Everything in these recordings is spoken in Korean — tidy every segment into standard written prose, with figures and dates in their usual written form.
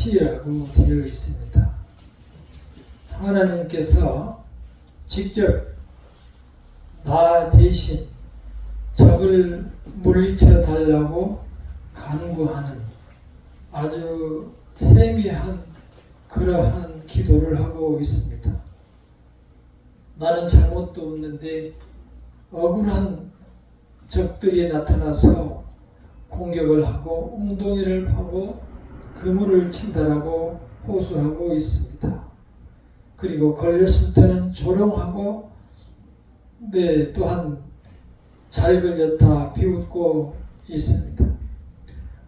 T라고 되어 있습니다. 하나님께서 직접 나 대신 적을 물리쳐 달라고 간구하는 아주 세미한 그러한 기도를 하고 있습니다. 나는 잘못도 없는데 억울한 적들이 나타나서 공격을 하고 웅덩이를 파고 그물을 친다라고 호소하고 있습니다. 그리고 걸렸을 때는 조롱하고 또한 잘 걸렸다 비웃고 있습니다.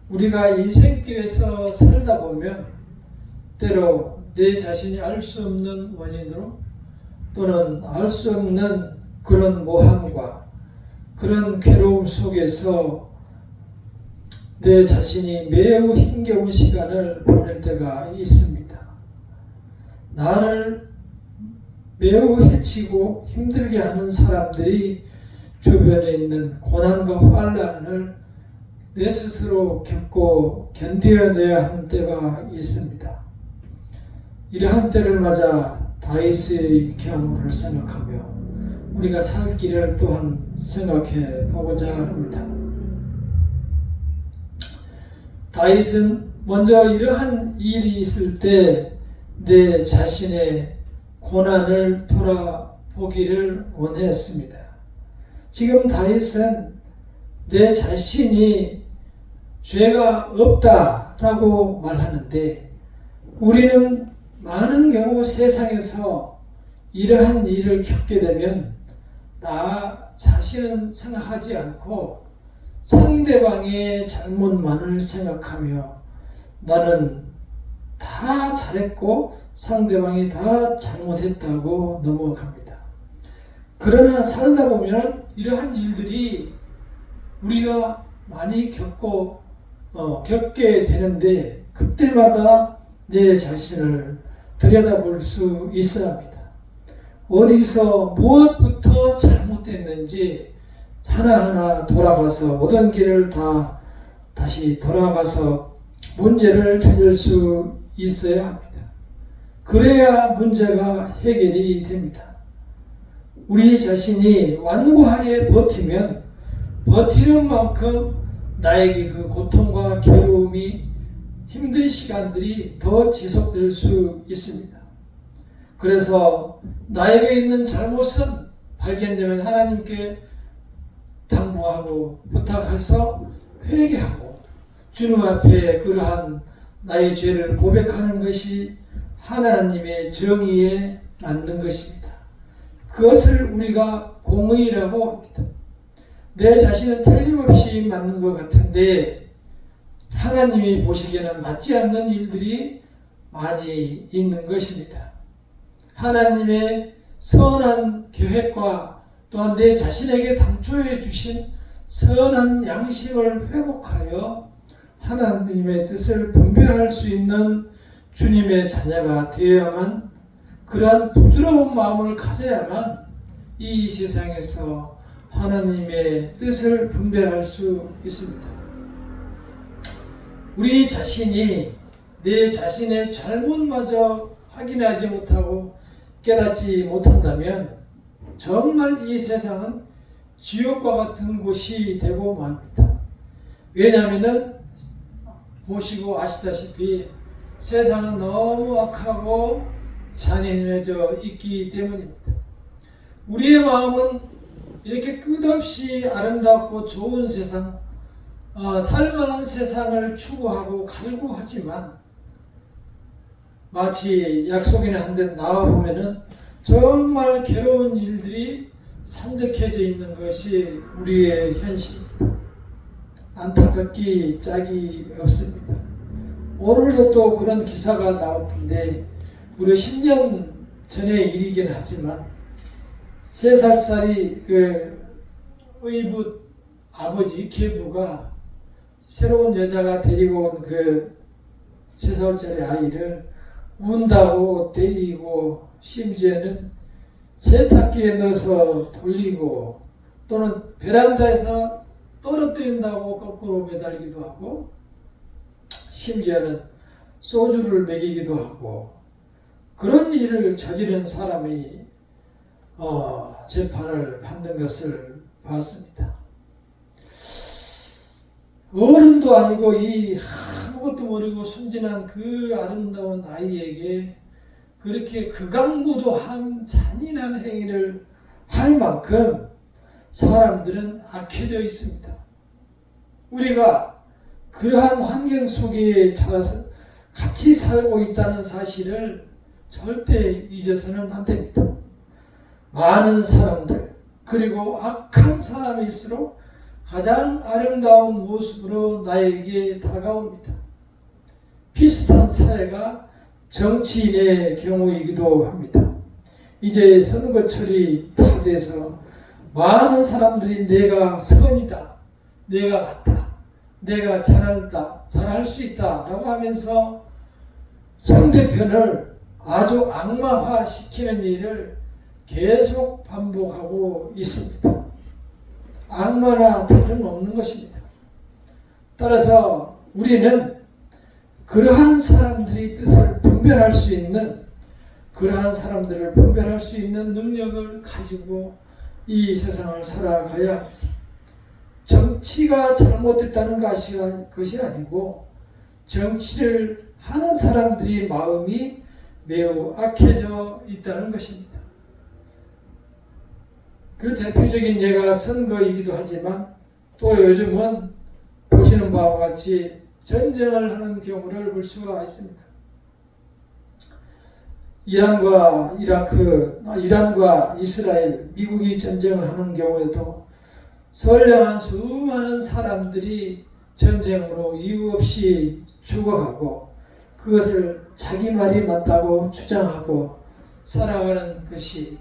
우리가 이 생길에서 살다 보면 때로 내 자신이 알 수 없는 원인으로 또는 알 수 없는 그런 모함과 그런 괴로움 속에서 내 자신이 매우 힘겨운 시간을 보낼 때가 있습니다. 나를 매우 해치고 힘들게 하는 사람들이 주변에 있는 고난과 환난을 내 스스로 겪고 견뎌내야 하는 때가 있습니다. 이러한 때를 맞아 다윗의 경우를 생각하며 우리가 살 길을 또한 생각해 보고자 합니다. 다윗은 먼저 이러한 일이 있을 때 내 자신의 고난을 돌아보기를 원했습니다. 지금 다윗은 내 자신이 죄가 없다라고 말하는데 우리는 많은 경우 세상에서 이러한 일을 겪게 되면 나 자신은 생각하지 않고 상대방의 잘못만을 생각하며 나는 다 잘했고 상대방이 다 잘못했다고 넘어갑니다. 그러나 살다 보면 이러한 일들이 우리가 많이 겪게 되는데 그때마다 내 자신을 들여다볼 수 있어야 합니다. 어디서 무엇부터 잘못됐는지 하나하나 돌아가서 모든 길을 다시 돌아가서 문제를 찾을 수 있어야 합니다. 그래야 문제가 해결이 됩니다. 우리 자신이 완고하게 버티면 버티는 만큼 나에게 그 고통과 괴로움이 힘든 시간들이 더 지속될 수 있습니다. 그래서 나에게 있는 잘못은 발견되면 하나님께 당부하고 부탁해서 회개하고 주님 앞에 그러한 나의 죄를 고백하는 것이 하나님의 정의에 맞는 것입니다. 그것을 우리가 공의라고 합니다. 내 자신은 틀림없이 맞는 것 같은데 하나님이 보시기에는 맞지 않는 일들이 많이 있는 것입니다. 하나님의 선한 계획과 또한 내 자신에게 당초해 주신 선한 양심을 회복하여 하나님의 뜻을 분별할 수 있는 주님의 자녀가 되어야만 그러한 부드러운 마음을 가져야만 이 세상에서 하나님의 뜻을 분별할 수 있습니다. 우리 자신이 내 자신의 잘못마저 확인하지 못하고 깨닫지 못한다면 정말 이 세상은 지옥과 같은 곳이 되고 맙니다. 왜냐하면 보시고 아시다시피 세상은 너무 악하고 잔인해져 있기 때문입니다. 우리의 마음은 이렇게 끝없이 아름답고 좋은 세상, 살만한 세상을 추구하고 갈구하지만 마치 약속이나 한 데 나와보면은 정말 괴로운 일들이 산적해져 있는 것이 우리의 현실입니다. 안타깝기 짝이 없습니다. 오늘도 또 그런 기사가 나왔는데 무려 10년 전의 일이긴 하지만 3살짜리 그 의붓 아버지 계부가 새로운 여자가 데리고 온 그 3살짜리 아이를 운다고 때리고 심지어는 세탁기에 넣어서 돌리고 또는 베란다에서 떨어뜨린다고 거꾸로 매달기도 하고 심지어는 소주를 먹이기도 하고 그런 일을 저지른 사람이 재판을 받는 것을 봤습니다. 어른도 아니고 이 아무것도 모르고 순진한 그 아름다운 아이에게 그렇게 극악무도한 잔인한 행위를 할 만큼 사람들은 악해져 있습니다. 우리가 그러한 환경 속에 자라서 같이 살고 있다는 사실을 절대 잊어서는 안 됩니다. 많은 사람들, 그리고 악한 사람일수록 가장 아름다운 모습으로 나에게 다가옵니다. 비슷한 사례가 정치인의 경우이기도 합니다. 이제 선거철이 다 돼서 많은 사람들이 내가 선이다, 내가 맞다, 내가 잘할 수 있다 라고 하면서 상대편을 아주 악마화시키는 일을 계속 반복하고 있습니다. 악마나 다름없는 것입니다. 따라서 우리는 그러한 사람들이 뜻을 분별할 수 있는, 그러한 사람들을 분별할 수 있는 능력을 가지고 이 세상을 살아가야 합니다. 정치가 잘못됐다는 것이 아니고 정치를 하는 사람들이 마음이 매우 악해져 있다는 것입니다. 그 대표적인 예가 선거이기도 하지만 또 요즘은 보시는 바와 같이 전쟁을 하는 경우를 볼 수가 있습니다. 이란과 이스라엘, 미국이 전쟁을 하는 경우에도 선량한 수많은 사람들이 전쟁으로 이유 없이 죽어가고 그것을 자기 말이 맞다고 주장하고 살아가는 것이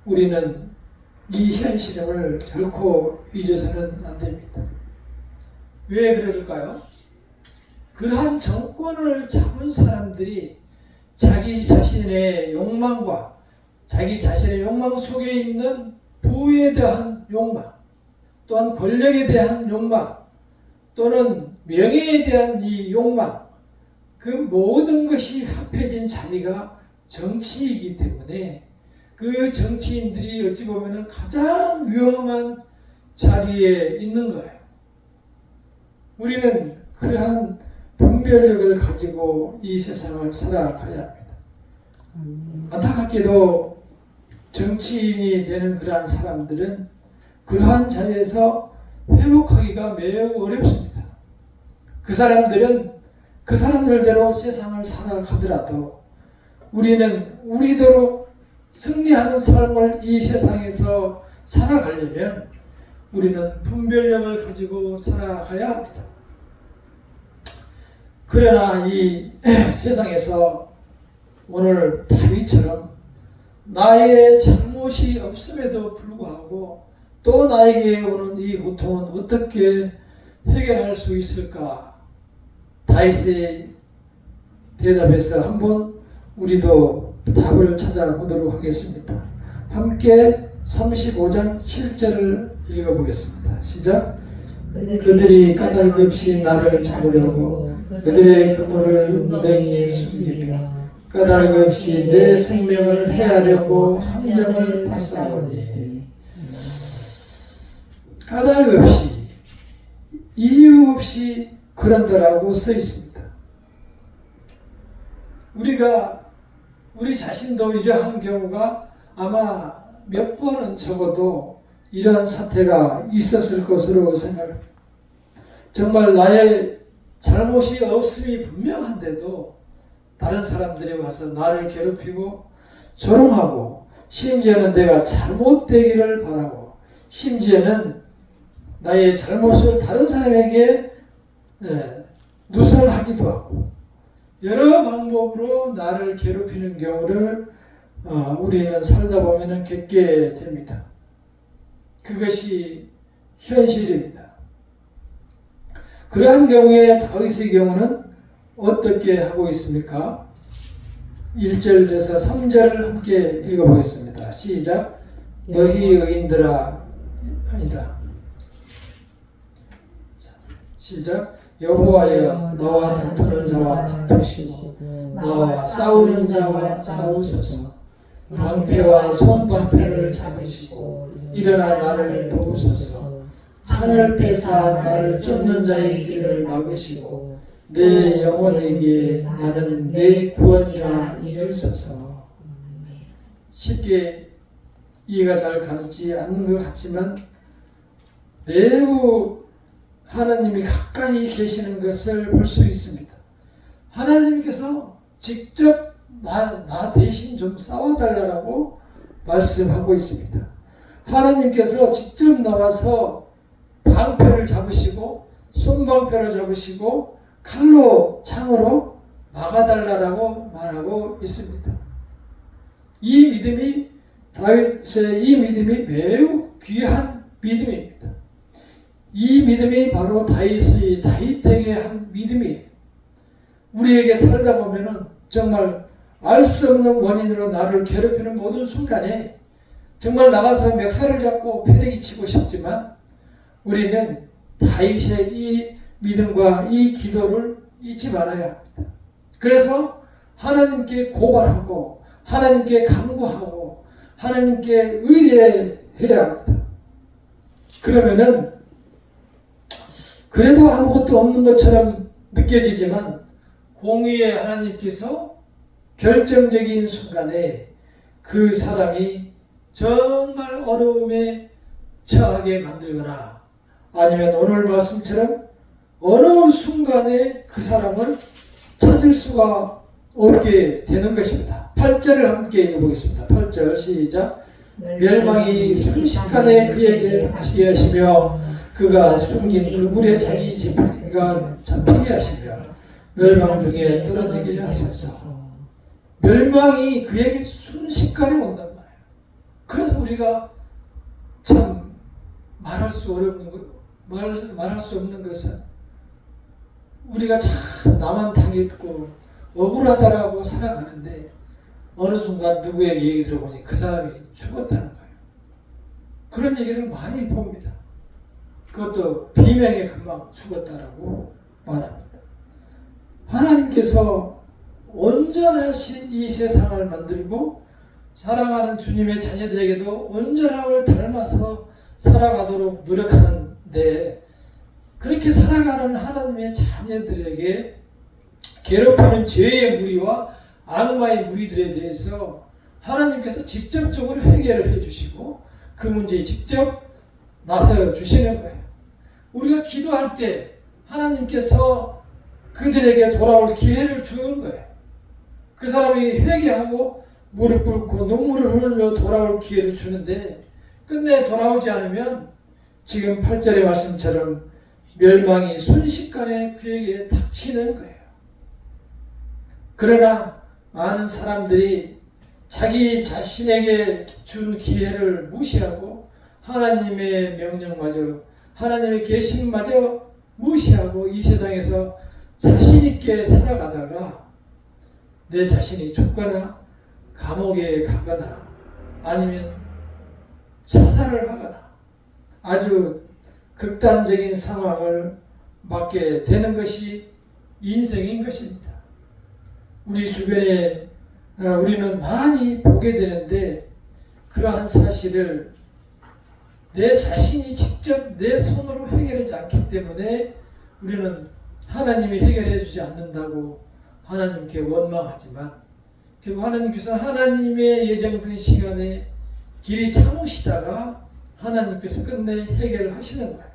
우리는 이 현실을 결코 잊어서는 안 됩니다. 왜 그럴까요? 그러한 정권을 잡은 사람들이 자기 자신의 욕망과 자기 자신의 욕망 속에 있는 부에 대한 욕망, 또한 권력에 대한 욕망, 또는 명예에 대한 이 욕망, 그 모든 것이 합해진 자리가 정치이기 때문에 그 정치인들이 어찌 보면 가장 위험한 자리에 있는 거예요. 우리는 그러한 분별력을 가지고 이 세상을 살아가야 합니다. 안타깝게도 정치인이 되는 그러한 사람들은 그러한 자리에서 회복하기가 매우 어렵습니다. 그 사람들대로 세상을 살아가더라도 우리는 우리대로 승리하는 삶을 이 세상에서 살아가려면 우리는 분별력을 가지고 살아가야 합니다. 그러나 이 세상에서 오늘 다윗처럼 나의 잘못이 없음에도 불구하고 또 나에게 오는 이 고통은 어떻게 해결할 수 있을까? 다윗의 대답에서 한번 우리도 답을 찾아보도록 하겠습니다. 함께 35장 7절을 읽어보겠습니다. 시작. 그들이 까닭없이 나를 잡으려고 그들의 그물을 웅덩이에 숨기며 까닭없이 내 생명을 해하려고 함정을 파싸우니. 까닭없이, 이유 없이 그런다라고 써 있습니다. 우리 자신도 이러한 경우가 아마 몇 번은 적어도 이러한 사태가 있었을 것으로 생각합니다. 정말 나의 잘못이 없음이 분명한데도 다른 사람들이 와서 나를 괴롭히고 조롱하고 심지어는 내가 잘못되기를 바라고 심지어는 나의 잘못을 다른 사람에게 누설하기도 하고 여러 방법으로 나를 괴롭히는 경우를 우리는 살다 보면 겪게 됩니다. 그것이 현실입니다. 그러한 경우에 다윗의 경우는 어떻게 하고 있습니까? 1절에서 3절을 함께 읽어보겠습니다. 시작. 너희 의인들아, 아니다. 시작. 여호와여 너와 다투는 자와 다투시고 너와 싸우는 자와 싸우소서. 방패와 손방패를 잡으시고 일어나 나를 도우소서. 창을 빼사 나를 쫓는 자의 길을 막으시고 내 영혼에게 나는 내 구원이라 이르소서. 쉽게 이해가 잘 가지 않는 것 같지만 매우 하나님이 가까이 계시는 것을 볼 수 있습니다. 하나님께서 직접 나 대신 좀 싸워달라고 말씀하고 있습니다. 하나님께서 직접 나와서 방패를 잡으시고 손방패를 잡으시고 칼로 창으로 막아달라고 말하고 있습니다. 이 믿음이 다윗의 이 믿음이 매우 귀한 믿음입니다. 이 믿음이 바로 다윗에게 한 믿음이에요. 우리에게 살다 보면은 정말 알 수 없는 원인으로 나를 괴롭히는 모든 순간에 정말 나가서 멱살을 잡고 패대기 치고 싶지만 우리는 다윗의 이 믿음과 이 기도를 잊지 말아야 합니다. 그래서 하나님께 고발하고 하나님께 간구하고 하나님께 의뢰해야 합니다. 그러면은 그래도 아무것도 없는 것처럼 느껴지지만 공의의 하나님께서 결정적인 순간에 그 사람이 정말 어려움에 처하게 만들거나 아니면 오늘 말씀처럼 어느 순간에 그 사람을 찾을 수가 없게 되는 것입니다. 8절을 함께 읽어보겠습니다. 8절 시작. 멸망이 순식간에 그에게 닥치게 하시며 그가 숨긴 그물에 자기 지팡이가 잡히게 하시며 멸망 중에 떨어지게 하소서. 멸망이 그에게 순식간에 온단 말이에요. 그래서 우리가 참 말할 수 없는 것은 우리가 참 나만 당했고 억울하다라고 살아가는데 어느 순간 누구에게 얘기 들어보니 그 사람이 죽었다는 거예요. 그런 얘기를 많이 봅니다. 그것도 비명에 금방 죽었다라고 말합니다. 하나님께서 온전하신 이 세상을 만들고 사랑하는 주님의 자녀들에게도 온전함을 닮아서 살아가도록 노력하는데 그렇게 살아가는 하나님의 자녀들에게 괴롭히는 죄의 무리와 악마의 무리들에 대해서 하나님께서 직접적으로 해결을 해주시고 그 문제에 직접 나서 주시는 거예요. 우리가 기도할 때 하나님께서 그들에게 돌아올 기회를 주는 거예요. 그 사람이 회개하고 무릎 꿇고 눈물을 흘리며 돌아올 기회를 주는데 끝내 돌아오지 않으면 지금 8절의 말씀처럼 멸망이 순식간에 그에게 닥치는 거예요. 그러나 많은 사람들이 자기 자신에게 준 기회를 무시하고 하나님의 명령마저 하나님의 계심마저 무시하고 이 세상에서 자신 있게 살아가다가 내 자신이 죽거나 감옥에 가거나 아니면 자살을 하거나 아주 극단적인 상황을 맞게 되는 것이 인생인 것입니다. 우리 주변에 우리는 많이 보게 되는데 그러한 사실을 내 자신이 직접 내 손으로 해결하지 않기 때문에 우리는 하나님이 해결해 주지 않는다고 하나님께 원망하지만 결국 하나님께서는 하나님의 예정된 시간에 길이 참으시다가 하나님께서 끝내 해결하시는 거예요.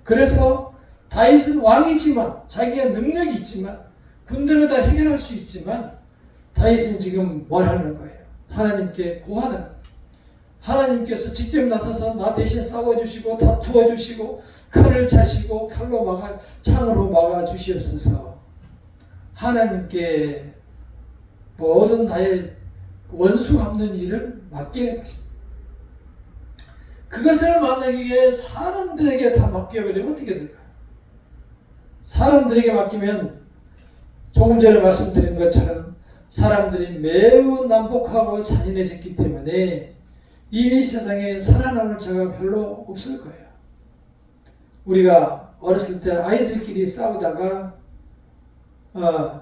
그래서 다윗은 왕이지만 자기가 능력이 있지만 군대로 다 해결할 수 있지만 다윗은 지금 뭘 하는 거예요? 하나님께 고하는 거예요. 하나님께서 직접 나서서 나 대신 싸워주시고 다투어주시고 칼을 차시고 칼로 창으로 막아주시옵소서. 하나님께 모든 나의 원수 갚는 일을 맡기는 것입니다. 그것을 만약에 사람들에게 다 맡겨버리면 어떻게 될까요? 사람들에게 맡기면 조금 전에 말씀드린 것처럼 사람들이 매우 난폭하고 잔인해졌기 때문에 이 세상에 살아남을 자가 별로 없을 거예요. 우리가 어렸을 때 아이들끼리 싸우다가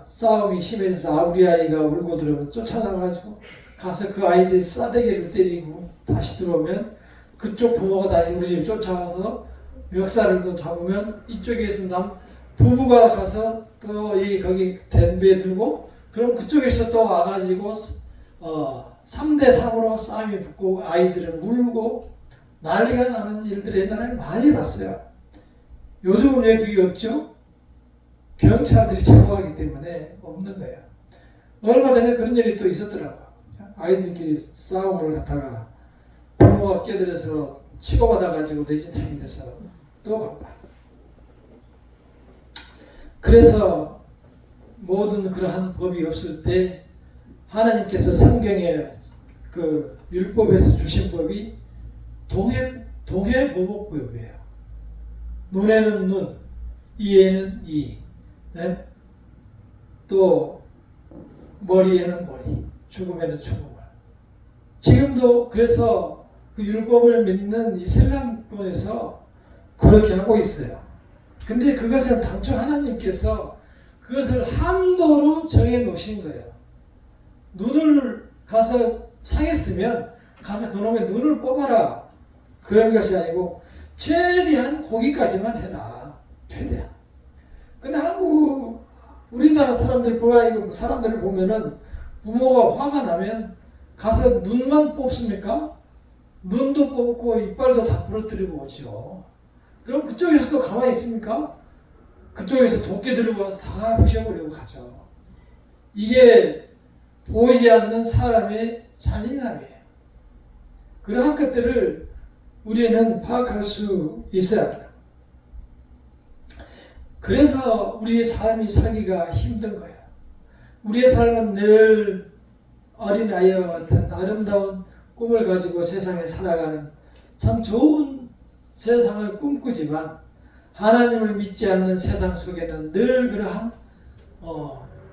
싸움이 심해져서 우리 아이가 울고 들어오면 쫓아나가지고 가서 그 아이들 싸대기를 때리고 다시 들어오면 그쪽 부모가 다시 우리 집 쫓아와서 멱살을 또 잡으면 이쪽에서 부부가 가서 또 거기 댄배 들고 그럼 그쪽에서 또 와가지고 3대 3으로 싸움이 붙고 아이들은 울고 난리가 나는 일들을 옛날에는 많이 봤어요. 요즘은 왜 그게 없죠? 경찰들이 제보하기 때문에 없는 거예요. 얼마 전에 그런 일이 또 있었더라고요. 아이들끼리 싸움을 갖다가 부모가 깨들어서 치고받아가지고 뇌진탕이 돼서 또 가봐요. 그래서 모든 그러한 법이 없을 때 하나님께서 성경에 그 율법에서 주신 법이 동해보복법이에요. 눈에는 눈, 이에는 이, 네? 또 머리에는 머리, 죽음에는 죽음을. 지금도 그래서 그 율법을 믿는 이슬람권에서 그렇게 하고 있어요. 근데 그것은 당초 하나님께서 그것을 한도로 정해 놓으신 거예요. 눈을 가서 상했으면 가서 그놈의 눈을 뽑아라. 그런 것이 아니고 최대한 거기까지만 해라. 최대한. 근데 우리나라 사람들을 보면은 부모가 화가 나면 가서 눈만 뽑습니까? 눈도 뽑고 이빨도 다 부러뜨리고 오죠. 그럼 그쪽에서도 가만히 있습니까? 그쪽에서 도끼 들고 와서 다 부셔버리고 가죠. 이게 보이지 않는 사람의 잔인함이에요. 그러한 것들을 우리는 파악할 수 있어야 합니다. 그래서 우리의 삶이 살기가 힘든 거예요. 우리의 삶은 늘 어린아이와 같은 아름다운 꿈을 가지고 세상에 살아가는 참 좋은 세상을 꿈꾸지만 하나님을 믿지 않는 세상 속에는 늘 그러한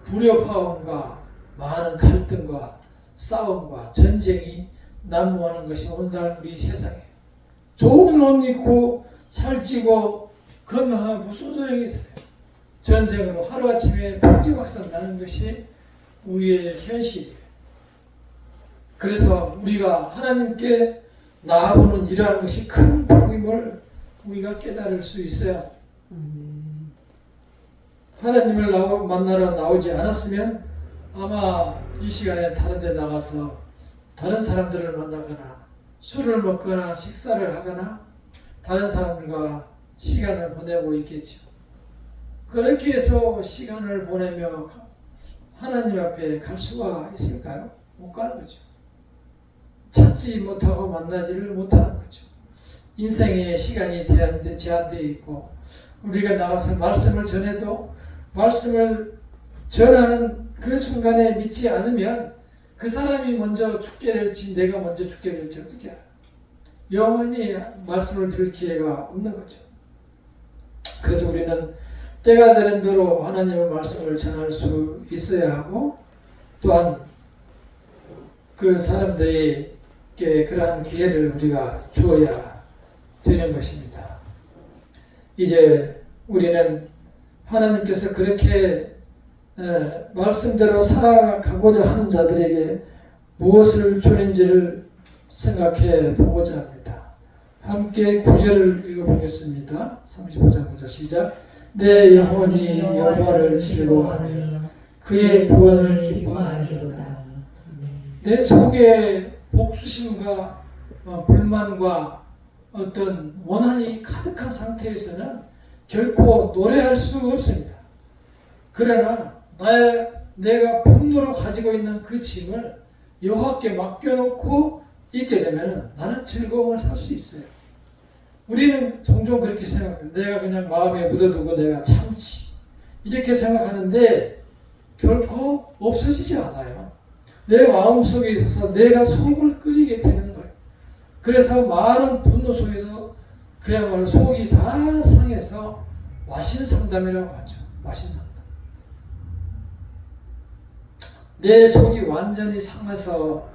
불협화음과 많은 갈등과 싸움과 전쟁이 난무하는 것이 오늘날 우리 세상이에요. 좋은 옷 입고 살찌고 건강하면 무슨 소용이 있어요. 전쟁으로 하루아침에 폭지박산 나는 것이 우리의 현실이에요. 그래서 우리가 하나님께 나아오는 이러한 것이 큰 복임을 우리가 깨달을 수 있어요. 하나님을 만나러 나오지 않았으면 아마 이 시간에 다른 데 나가서 다른 사람들을 만나거나 술을 먹거나 식사를 하거나 다른 사람들과 시간을 보내고 있겠죠. 그렇게 해서 시간을 보내며 하나님 앞에 갈 수가 있을까요? 못 가는 거죠. 찾지 못하고 만나지를 못하는 거죠. 인생의 시간이 제한되어 있고 우리가 나가서 말씀을 전해도 말씀을 전하는 그 순간에 믿지 않으면 그 사람이 먼저 죽게 될지 내가 먼저 죽게 될지 어떻게 알아요? 영원히 말씀을 들을 기회가 없는 거죠. 그래서 우리는 때가 되는 대로 하나님의 말씀을 전할 수 있어야 하고 또한 그 사람들에게 그러한 기회를 우리가 주어야 되는 것입니다. 이제 우리는 하나님께서 그렇게 말씀대로 살아가고자 하는 자들에게 무엇을 주는지를 생각해 보고자 합니다. 함께 9절을 읽어보겠습니다. 35장 9절 시작. 내 영혼이 여호와를 즐거워하며 그의 구원을 기뻐하리로다. 내 속에 복수심과 불만과 어떤 원한이 가득한 상태에서는 결코 노래할 수 없습니다. 그러나 내가 분노로 가지고 있는 그 짐을 여호와께 맡겨놓고 있게 되면 나는 즐거움을 살 수 있어요. 우리는 종종 그렇게 생각해요. 내가 그냥 마음에 묻어두고 내가 참지 이렇게 생각하는데 결코 없어지지 않아요. 내 마음속에 있어서 내가 속을 끓이게 되는 거예요. 그래서 많은 분노 속에서 그야말로 속이 다 상해서 와신상담이라고 하죠. 와신상담. 내 속이 완전히 상해서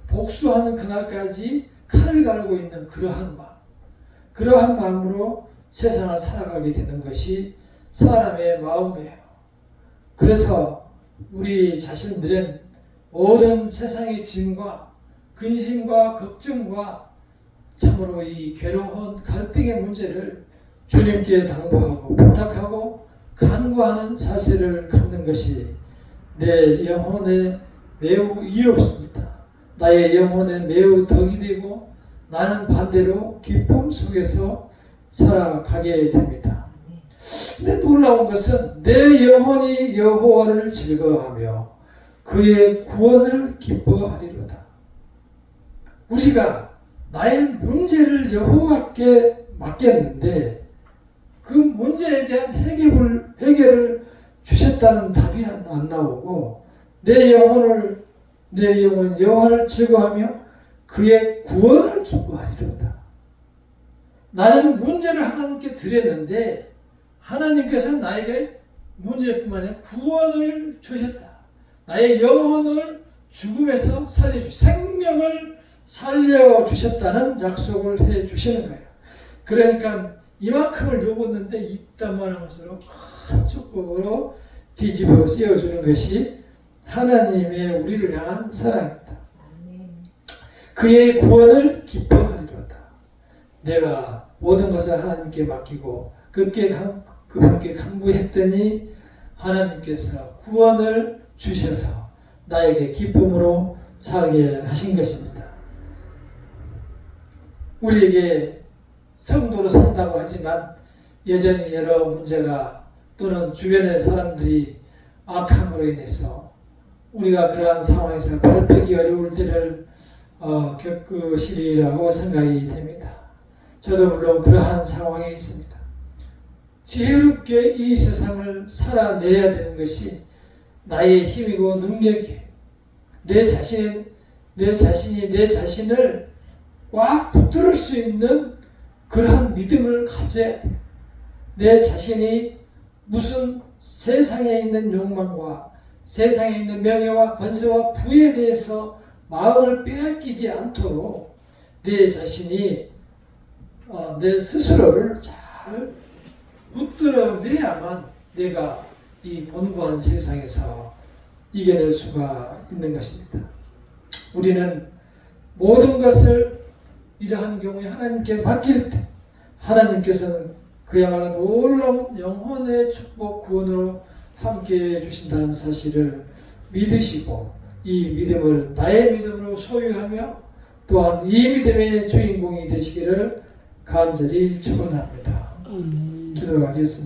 복수하는 그날까지 칼을 갈고 있는 그러한 마음으로 세상을 살아가게 되는 것이 사람의 마음이에요. 그래서 우리 자신들은 모든 세상의 짐과 근심과 걱정과 참으로 이 괴로운 갈등의 문제를 주님께 당부하고 부탁하고 간구하는 자세를 갖는 것이 내 영혼에 매우 이롭습니다. 나의 영혼에 매우 덕이 되고 나는 반대로 기쁨 속에서 살아가게 됩니다. 근데 놀라운 것은 내 영혼이 여호와를 즐거워하며 그의 구원을 기뻐하리로다. 우리가 나의 문제를 여호와께 맡겼는데 그 문제에 대한 해결을 주셨다는 답이 안 나오고 내 영혼 여호와를 즐거워하며 그의 구원을 기뻐하리로다. 나는 문제를 하나님께 드렸는데 하나님께서는 나에게 문제뿐만 아니라 구원을 주셨다. 나의 영혼을 죽음에서 생명을 살려주셨다는 약속을 해주시는 거예요. 그러니까 이만큼을 요구했는데 이딴만한 것으로 큰 축복으로 뒤집어 씌워주는 것이 하나님의 우리를 향한 사랑입니다. 그의 구원을 기뻐하리로다. 내가 모든 것을 하나님께 맡기고 그분께 간구했더니 하나님께서 구원을 주셔서 나에게 기쁨으로 살게 하신 것입니다. 우리에게 성도로 산다고 하지만 여전히 여러 문제가 또는 주변의 사람들이 악함으로 인해서 우리가 그러한 상황에서 발빼기 어려울 때를 겪으시리라고 생각이 됩니다. 저도 물론 그러한 상황에 있습니다. 지혜롭게 이 세상을 살아내야 되는 것이 나의 힘이고 능력이에요. 내 자신이 내 자신을 꽉 붙들을 수 있는 그러한 믿음을 가져야 돼요. 내 자신이 무슨 세상에 있는 욕망과 세상에 있는 명예와 권세와 부에 대해서 마음을 빼앗기지 않도록 내 자신이 내 스스로를 잘 붙들어매야만 내가 이 곤고한 세상에서 이겨낼 수가 있는 것입니다. 우리는 모든 것을 이러한 경우에 하나님께 맡길 때 하나님께서는 그야말로 놀라운 영혼의 축복 구원으로 함께 해주신다는 사실을 믿으시고 이 믿음을 나의 믿음으로 소유하며 또한 이 믿음의 주인공이 되시기를 간절히 축원합니다. 기도하겠습니다.